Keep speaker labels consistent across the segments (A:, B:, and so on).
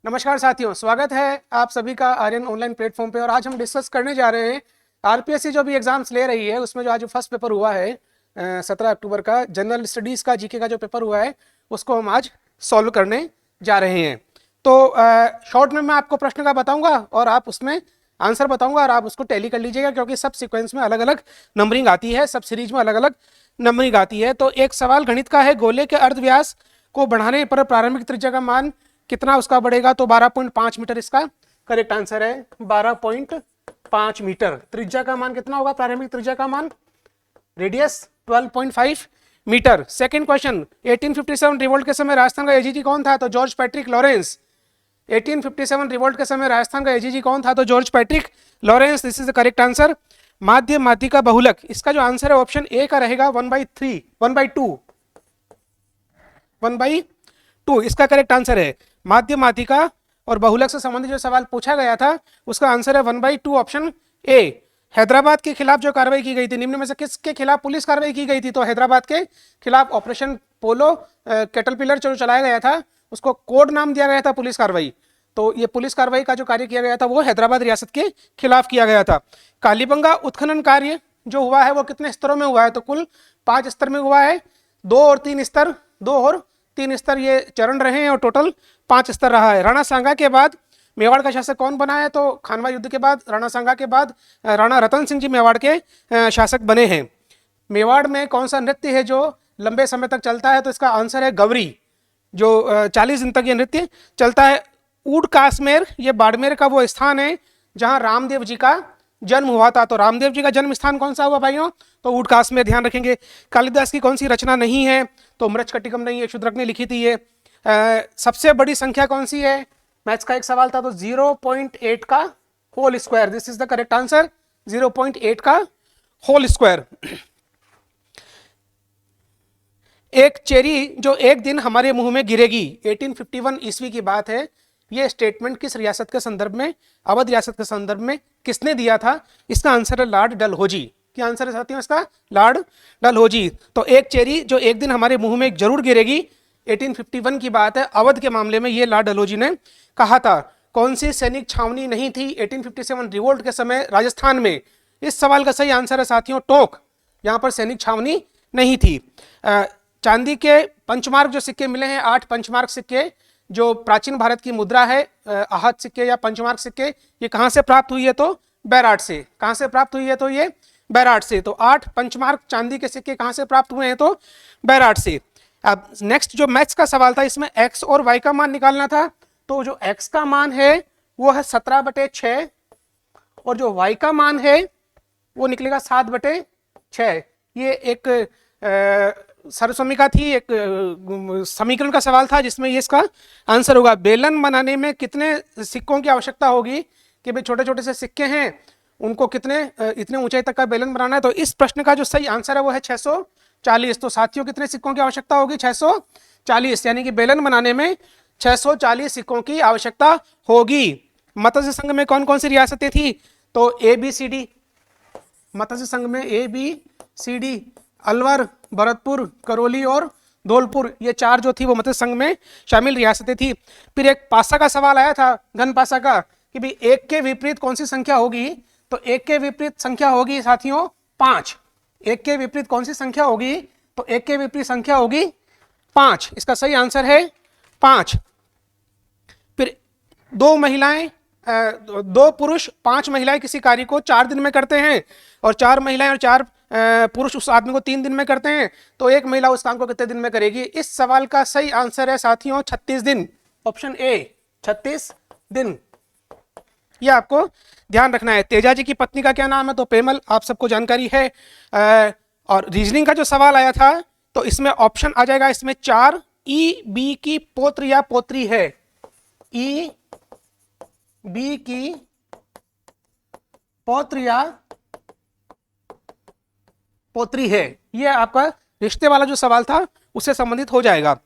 A: नमस्कार साथियों, स्वागत है आप सभी का आर्यन ऑनलाइन प्लेटफॉर्म पे। और आज हम डिस्कस करने जा रहे हैं आरपीएससी जो भी एग्जाम्स ले रही है उसमें जो आज फर्स्ट पेपर हुआ है 17 अक्टूबर का जनरल स्टडीज़ का जीके का जो पेपर हुआ है उसको हम आज सॉल्व करने जा रहे हैं। तो शॉर्ट में मैं आपको प्रश्न का बताऊंगा और आप उसमें आंसर बताऊंगा और आप उसको टैली कर लीजिएगा, क्योंकि सब सीक्वेंस में अलग अलग नंबरिंग आती है, सब सीरीज में अलग अलग नंबरिंग आती है। तो एक सवाल गणित का है, गोले के अर्धव्यास को बढ़ाने पर प्रारंभिक त्रिज्या का मान कितना उसका बढ़ेगा? तो 12.5 मीटर इसका करेक्ट आंसर है। 12.5 मीटर त्रिज्या का मान कितना होगा? प्रारंभिक त्रिज्या का मान, रेडियस 12.5 मीटर। सेकंड क्वेश्चन, 1857 रिवोल्ट के समय राजस्थान का एजीजी कौन था? तो जॉर्ज पैट्रिक लॉरेंस। 1857 रिवोल्ट के समय राजस्थान का एजीजी कौन था? तो George Patrick Lawrence. This is the correct answer. माध्य माध्यिका बहुलक, इसका जो आंसर है ऑप्शन ए का रहेगा 1/3, 1/2 इसका करेक्ट आंसर है। माध्य माध्यिका और बहुलक से संबंधित जो सवाल पूछा गया था उसका आंसर है 1/2 ऑप्शन ए। हैदराबाद के खिलाफ जो कार्रवाई की गई थी, निम्न में से किसके खिलाफ पुलिस कार्रवाई की गई थी? तो हैदराबाद के खिलाफ ऑपरेशन पोलो कैटरपिलर जो चलाया गया था उसको कोड नाम दिया गया था पुलिस कार्रवाई। तो ये पुलिस कार्रवाई का जो कार्य किया गया था वो हैदराबाद रियासत के खिलाफ किया गया था। कालीबंगा उत्खनन कार्य जो हुआ है वो कितने स्तरों में हुआ है? तो कुल 5 स्तर में हुआ है। 2 और 3 स्तर, 2 और 3 स्तर ये चरण रहे हैं और टोटल 5 स्तर रहा है। राणा सांगा के बाद मेवाड़ का शासक कौन बना है? तो खानवा युद्ध के बाद, राणा सांगा के बाद राणा रतन सिंह जी मेवाड़ के शासक बने हैं। मेवाड़ में कौन सा नृत्य है जो लंबे समय तक चलता है? तो इसका आंसर है गवरी, जो 40 दिन तक ये नृत्य चलता है। ऊड कासमेर, ये बाड़मेर का वो स्थान है जहां रामदेव जी का जन्म हुआ था। तो रामदेव जी का जन्म स्थान कौन सा हुआ भाइयों? तो ऊड कासमेर, ध्यान रखेंगे। कालिदास की कौन सी रचना नहीं है? तो मृच्छकटिकम नहीं है, शूद्रक ने लिखी थी ये। सबसे बड़ी संख्या कौन सी है? मैथ्स का एक सवाल था, तो 0.8 का whole square. This is the correct answer, 0.8 का होल स्क्वायर। एक चेरी जो एक दिन हमारे मुंह में गिरेगी, 1851 ईस्वी की बात है। यह स्टेटमेंट किस रियासत के संदर्भ में, अवध रियासत के संदर्भ में किसने दिया था? इसका आंसर है लॉर्ड डलहौजी। क्या आंसर है साथियों इसका? लॉर्ड डलहौजी। तो एक चेरी जो एक दिन हमारे मुंह में जरूर गिरेगी, 1851 की बात है। अवध के मामले में ये लॉर्ड डलहौजी ने कहा था। कौन सी सैनिक छावनी नहीं थी 1857 रिवोल्ट के समय राजस्थान में? इस सवाल का सही आंसर है साथियों टोंक। यहां पर सैनिक छावनी नहीं थी। चांदी के पंचमार्क जो सिक्के मिले हैं, 8 पंचमार्क सिक्के, जो प्राचीन भारत की मुद्रा है, आहत सिक्के या पंचमार्क सिक्के, ये कहां से प्राप्त हुई है? तो बैराट से। कहां से प्राप्त हुई है? तो ये बैराट से। तो 8 पंचमार्क चांदी के सिक्के कहां से प्राप्त हुए हैं? तो बैराट से। अब नेक्स्ट जो मैथ्स का सवाल था, इसमें एक्स और वाई का मान निकालना था। तो जो एक्स का मान है वो है 17/6 और जो वाई का मान है वो निकलेगा 7/6। ये एक सरसमीका थी, एक समीकरण का सवाल था जिसमें ये इसका आंसर होगा। बेलन बनाने में कितने सिक्कों की आवश्यकता होगी? कि भाई छोटे छोटे से सिक्के हैं, उनको कितने इतने ऊंचाई तक का बेलन बनाना है? तो इस प्रश्न का जो सही आंसर है वो है 640। तो साथियों कितने सिक्कों की आवश्यकता होगी? 640, यानी कि बेलन बनाने में 640 सिक्कों की आवश्यकता होगी। मत्स्य संघ में कौन कौन सी रियासतें थी? तो ABCD, मत्स्य संघ में ABCD, अलवर, भरतपुर, करौली और धौलपुर, ये 4 जो थी वो मत्स्य संघ में शामिल रियासतें थी। फिर एक पासा का सवाल आया था, घन पासा का, कि भाई 1 के विपरीत कौन सी संख्या होगी? तो 1 के विपरीत संख्या होगी साथियों 5। 1 के विपरीत कौन सी संख्या होगी? तो 1 के विपरीत संख्या होगी 5। इसका सही आंसर है 5। फिर 2 महिलाएं, 2 पुरुष 5 महिलाएं किसी कार्य को 4 दिन में करते हैं और 4 महिलाएं और 4 पुरुष उस आदमी को 3 दिन में करते हैं। तो एक महिला उस काम को कितने दिन में करेगी? इस सवाल का सही आंसर है साथियों 36 दिन, ऑप्शन ए 36 दिन। यह आपको ध्यान रखना है। तेजा जी की पत्नी का क्या नाम है? तो पेमल, आप सबको जानकारी है। और रीजनिंग का जो सवाल आया था तो इसमें ऑप्शन आ जाएगा, इसमें 4 EB की पौत्र या पोत्री है। EB की पौत्र या पोत्री है। यह आपका रिश्ते वाला जो सवाल था उससे संबंधित हो जाएगा।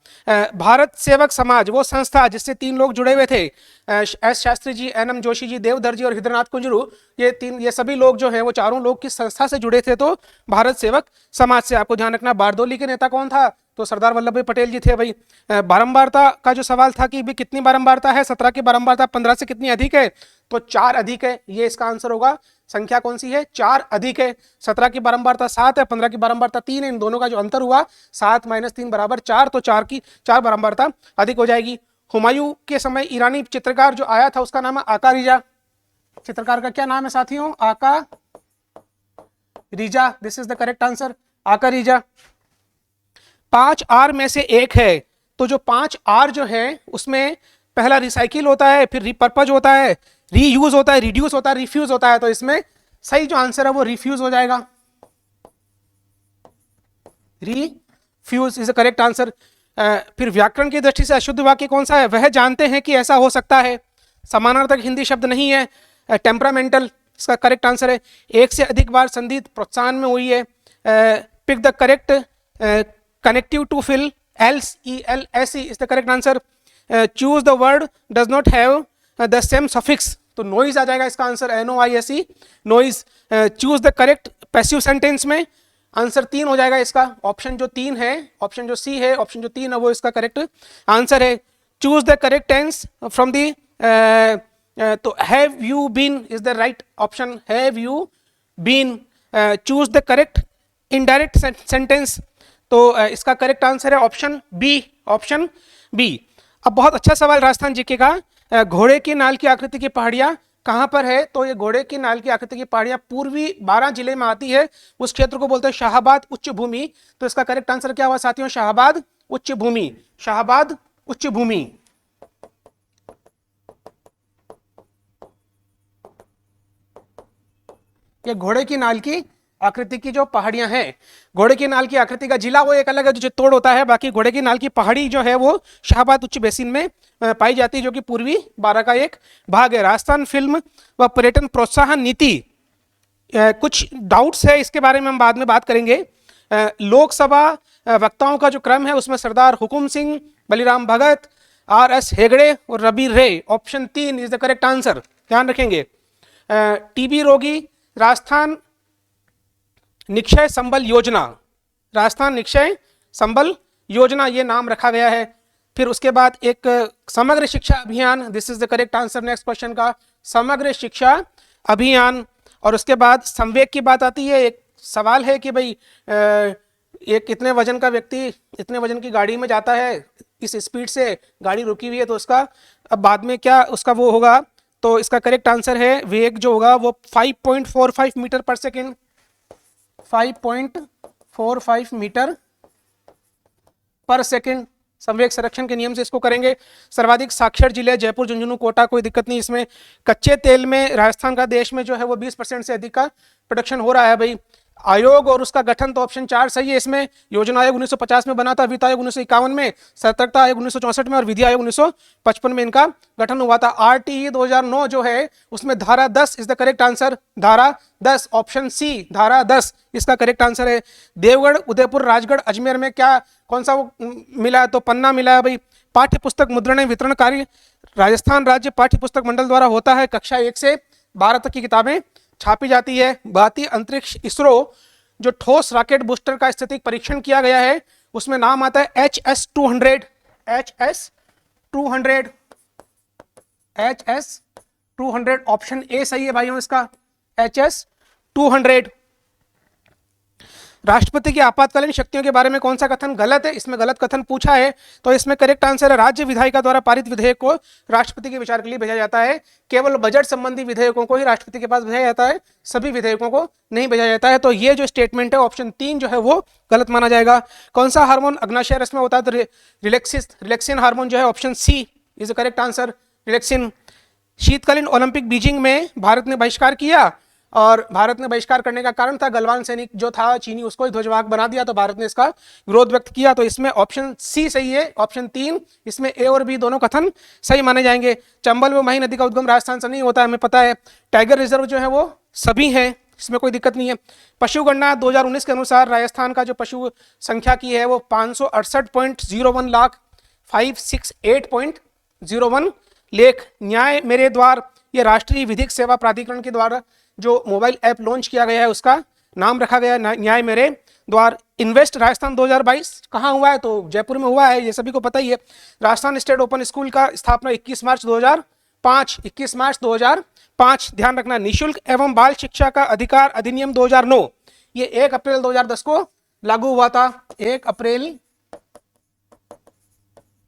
A: भारत सेवक समाज वो संस्था जिससे 3 लोग जुड़े हुए थे, एस शास्त्री जी, एन.एम. जोशी जी, देवधर जी और हृदयनाथ कुंजरू, ये सभी लोग जो हैं वो चारों लोग किस संस्था से जुड़े थे? तो भारत सेवक समाज से। आपको ध्यान रखना, बारदोली के नेता कौन था? तो सरदार वल्लभ भाई पटेल जी थे भाई। बारंबारता का जो सवाल था कि भाई कितनी बारंबारता है, 17 की बारंबारता 15 से कितनी अधिक है? तो 4 अधिक है, ये इसका आंसर होगा। संख्या कौन सी है? 4 अधिक है। 17 की बारंबारता 7 है, 15 की बारंबारता 3 है, इन दोनों का जो अंतर हुआ 7 - 3 बराबर 4, तो 4 बारंबारता अधिक हो जाएगी। हुमायूं के समय ईरानी चित्रकार जो आया था उसका नाम है आका रिजा। चित्रकार का क्या नाम है साथियों? आका रिजा, this is the correct answer, आका रिजा। 5 आर में से एक है, तो जो 5 आर जो है उसमें पहला रिसाइकिल होता है, फिर रिपर्पज होता है, रीयूज होता है, रिड्यूस होता है, रिफ्यूज होता है। तो इसमें सही जो आंसर है वो रिफ्यूज हो जाएगा, refuse is the correct answer. फिर व्याकरण की दृष्टि से अशुद्ध वाक्य कौन सा है? वह जानते हैं कि ऐसा हो सकता है, समानार्थक हिंदी शब्द नहीं है। टेम्परामेंटल इसका करेक्ट आंसर है। एक से अधिक बार संधि प्रोत्साहन में हुई है। Pick the correct connective to fill, else, else is the correct answer. Choose the word does not have the same suffix, तो noise आ जाएगा इसका answer, noise, noise. Choose the correct passive sentence में आंसर 3 हो जाएगा इसका। Option जो 3 है, option जो सी है, ऑप्शन जो 3 है वो इसका करेक्ट आंसर है। Choose the correct tense from the, तो have you been is the right option, have you been. Choose the correct indirect sentence, तो इसका करेक्ट आंसर है ऑप्शन बी, ऑप्शन बी। अब बहुत अच्छा सवाल राजस्थान जीके का, घोड़े की नाल की आकृति की पहाड़ियां कहां पर है? तो ये घोड़े की नाल की आकृति की पहाड़ियां पूर्वी 12 जिले में आती है, उस क्षेत्र को बोलते हैं शाहाबाद उच्च भूमि। तो इसका करेक्ट आंसर क्या हुआ साथियों? शाहाबाद उच्च भूमि, शाहाबाद उच्च भूमि। ये घोड़े की नाल की आकृति की जो पहाड़ियां हैं, घोड़े की नाल की आकृति का जिला वो एक अलग है जो चित्तौड़ होता है, बाकी घोड़े की नाल की पहाड़ी जो है वो शाहाबाद उच्च बेसिन में पाई जाती है, जो कि पूर्वी 12 का एक भाग है। राजस्थान फिल्म व पर्यटन प्रोत्साहन नीति, कुछ डाउट्स है इसके बारे में हम बाद में बात करेंगे। लोकसभा वक्ताओं का जो क्रम है उसमें सरदार हुकुम सिंह, बलिराम भगत, R.S. हेगड़े और रबी रे, option 3 is the correct answer, ध्यान रखेंगे। टीबी रोगी, राजस्थान निक्षय संबल योजना, राजस्थान निक्षय संबल योजना ये नाम रखा गया है। फिर उसके बाद एक समग्र शिक्षा अभियान, this is the correct answer next question का, समग्र शिक्षा अभियान। और उसके बाद संवेग की बात आती है। एक सवाल है कि भाई एक इतने वजन का व्यक्ति इतने वजन की गाड़ी में जाता है, इस स्पीड से गाड़ी रुकी हुई है, तो उसका अब बाद में क्या उसका वो होगा? तो इसका करेक्ट आंसर है वेग जो होगा वो 5.45 मीटर पर सेकेंड, 5.45 मीटर पर सेकेंड। संवेग संरक्षण के नियम से इसको करेंगे। सर्वाधिक साक्षर जिले जयपुर, झुंझुनू, कोटा, कोई दिक्कत नहीं इसमें। कच्चे तेल में राजस्थान का देश में जो है वो 20% से अधिक का प्रोडक्शन हो रहा है भाई। आयोग और उसका गठन, तो ऑप्शन 4 सही है इसमें। योजना आयोग 1950 में बना था, वित्त आयोग 1951 में, सतर्कता आयोग 1964 में और विधि आयोग 1955 में इनका गठन हुआ था। आरटीई 2009 जो है उसमें धारा 10 इज द करेक्ट आंसर, धारा 10, ऑप्शन सी, धारा 10 इसका करेक्ट आंसर है। देवगढ़, उदयपुर, राजगढ़, अजमेर में क्या कौन सा वो मिला है? तो पन्ना मिला है भाई। पाठ्य पुस्तक मुद्रण वितरण कार्य राजस्थान राज्य पाठ्य पुस्तक मंडल द्वारा होता है। कक्षा 1 से 12 तक की किताबें छापी जाती है। भारतीय अंतरिक्ष इसरो जो ठोस रॉकेट बूस्टर का स्थितिक परीक्षण किया गया है उसमें नाम आता है HS-200, HS-200, HS-200, option A सही है भाइयों इसका, HS-200। राष्ट्रपति की आपातकालीन शक्तियों के बारे में कौन सा कथन गलत है? इसमें गलत कथन पूछा है, तो इसमें करेक्ट आंसर है राज्य विधायिका द्वारा पारित विधेयक को राष्ट्रपति के विचार के लिए भेजा जाता है। केवल बजट संबंधी विधेयकों को ही राष्ट्रपति के पास भेजा जाता है, सभी विधेयकों को नहीं भेजा जाता है। तो ये जो स्टेटमेंट है ऑप्शन 3 जो है वो गलत माना जाएगा। कौन सा हार्मोन अग्नाशय रस में होता है? तो रिलैक्सिन हार्मोन जो है option C is the correct answer, relaxin. शीतकालीन ओलंपिक बीजिंग में भारत ने बहिष्कार किया, और भारत ने बहिष्कार करने का कारण था गलवान सैनिक जो था चीनी, उसको ध्वजवाहक बना दिया, तो भारत ने इसका विरोध व्यक्त किया। तो इसमें ऑप्शन सी सही है, ऑप्शन 3, इसमें ए और बी दोनों कथन सही माने जाएंगे। चंबल में मही नदी का उद्गम राजस्थान से नहीं होता है, हमें पता है। टाइगर रिजर्व जो है वो सभी हैं, इसमें कोई दिक्कत नहीं है। पशु गणना 2019 के अनुसार राजस्थान का जो पशु संख्या की है वो 568.01 लाख 568.01 लेख। न्याय मेरे द्वार, ये राष्ट्रीय विधिक सेवा प्राधिकरण के द्वारा जो मोबाइल ऐप लॉन्च किया गया है उसका नाम रखा गया न्याय मेरे द्वार। इन्वेस्ट राजस्थान 2022 कहाँ हुआ है? तो जयपुर में हुआ है, ये सभी को पता ही है। राजस्थान स्टेट ओपन स्कूल का स्थापना 21 मार्च 2005। ध्यान रखना, निशुल्क एवं बाल शिक्षा का अधिकार अधिनियम 2009 ये 1 अप्रैल 2010 को लागू हुआ था। 1 अप्रैल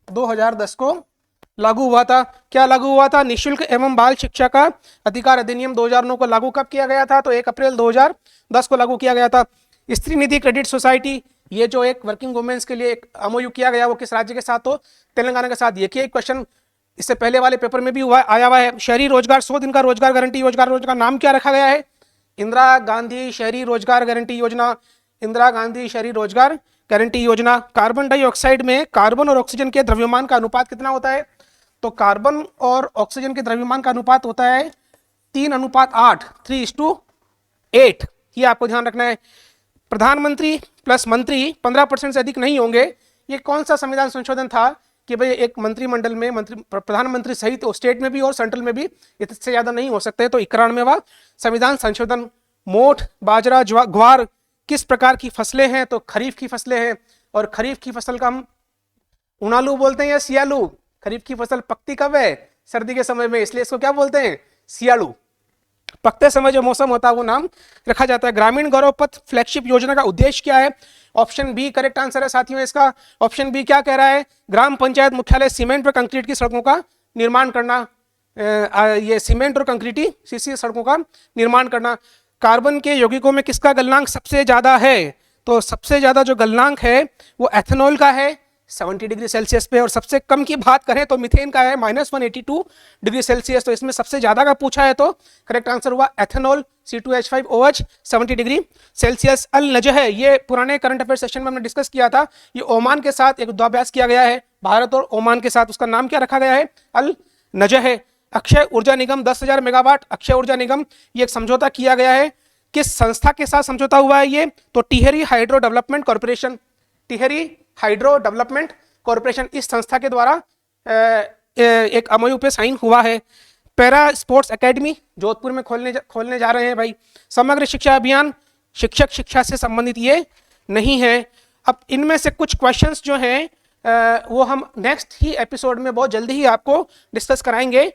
A: 2010 को लागू हुआ था। क्या लागू हुआ था? निशुल्क एवं बाल शिक्षा का अधिकार अधिनियम 2009 को लागू कब किया गया था? तो 1 अप्रैल 2010 को लागू किया गया था। स्त्री निधि क्रेडिट सोसाइटी, ये जो एक वर्किंग वुमेन्स के लिए एक एमओयू किया गया, वो किस राज्य के साथ? तो तेलंगाना के साथ। ये क्वेश्चन इससे पहले वाले पेपर में भी आया हुआ है। शहरी रोजगार 100 दिन का रोजगार गारंटी योजना का नाम क्या रखा गया है? इंदिरा गांधी शहरी रोजगार गारंटी योजना। इंदिरा गांधी शहरी रोजगार गारंटी योजना। कार्बन डाइऑक्साइड में कार्बन और ऑक्सीजन के द्रव्यमान का अनुपात कितना होता है? तो कार्बन और ऑक्सीजन के द्रव्यमान का अनुपात होता है 3:8, 3:8। ये आपको ध्यान रखना है। प्रधानमंत्री प्लस मंत्री 15% से अधिक नहीं होंगे। ये कौन सा संविधान संशोधन था कि भाई एक मंत्रिमंडल में प्रधानमंत्री सहित स्टेट में भी और सेंट्रल में भी इससे ज्यादा नहीं हो सकते? तो 91वां संविधान संशोधन। मोठ, बाजरा, ज्वार किस प्रकार की फसलें हैं? तो खरीफ की फसलें हैं। और खरीफ की फसल का हम उनालू बोलते हैं या सियालू? खरीफ की फसल पकती कब है? सर्दी के समय में, इसलिए इसको क्या बोलते हैं? सियालू। पकते समय जो मौसम होता है वो नाम रखा जाता है। ग्रामीण गौरव पथ फ्लैगशिप योजना का उद्देश्य क्या है? ऑप्शन बी करेक्ट आंसर है साथियों इसका। ऑप्शन बी क्या कह रहा है? ग्राम पंचायत मुख्यालय सीमेंट और कंक्रीट की सड़कों का निर्माण करना। ये सीमेंट और कंक्रीटी सीसी सड़कों का निर्माण करना। कार्बन के यौगिकों में किसका गलनांक सबसे ज्यादा है? तो सबसे ज्यादा जो गलनांक है वो एथेनॉल का है 70 डिग्री सेल्सियस पे। और सबसे कम की बात करें तो मीथेन का है -182 डिग्री सेल्सियस। तो इसमें सबसे ज्यादा का पूछा है तो करेक्ट आंसर हुआ एथेनॉल C2H5OH 70 डिग्री सेल्सियस। अल नजह है, ये पुराने करंट अफेयर सेशन में हमने डिस्कस किया था। ये ओमान के साथ एक युद्धाभ्यास किया गया है, भारत और ओमान के साथ। उसका नाम क्या रखा गया है? अल नजह है। अक्षय ऊर्जा निगम 10,000 मेगावाट, अक्षय ऊर्जा निगम, ये एक समझौता किया गया है। किस संस्था के साथ समझौता हुआ है ये? तो Tehri hydro development corporation. Tehri hydro development corporation, इस संस्था के द्वारा एक एमओयू पे साइन हुआ है। पैरा स्पोर्ट्स एकेडमी जोधपुर में खोलने जा रहे हैं भाई। समग्र शिक्षा अभियान, शिक्षक शिक्षा से संबंधित ये नहीं है। अब इनमें से कुछ क्वेश्चंस जो हैं वो हम नेक्स्ट ही एपिसोड में बहुत जल्दी ही आपको डिस्कस कराएंगे।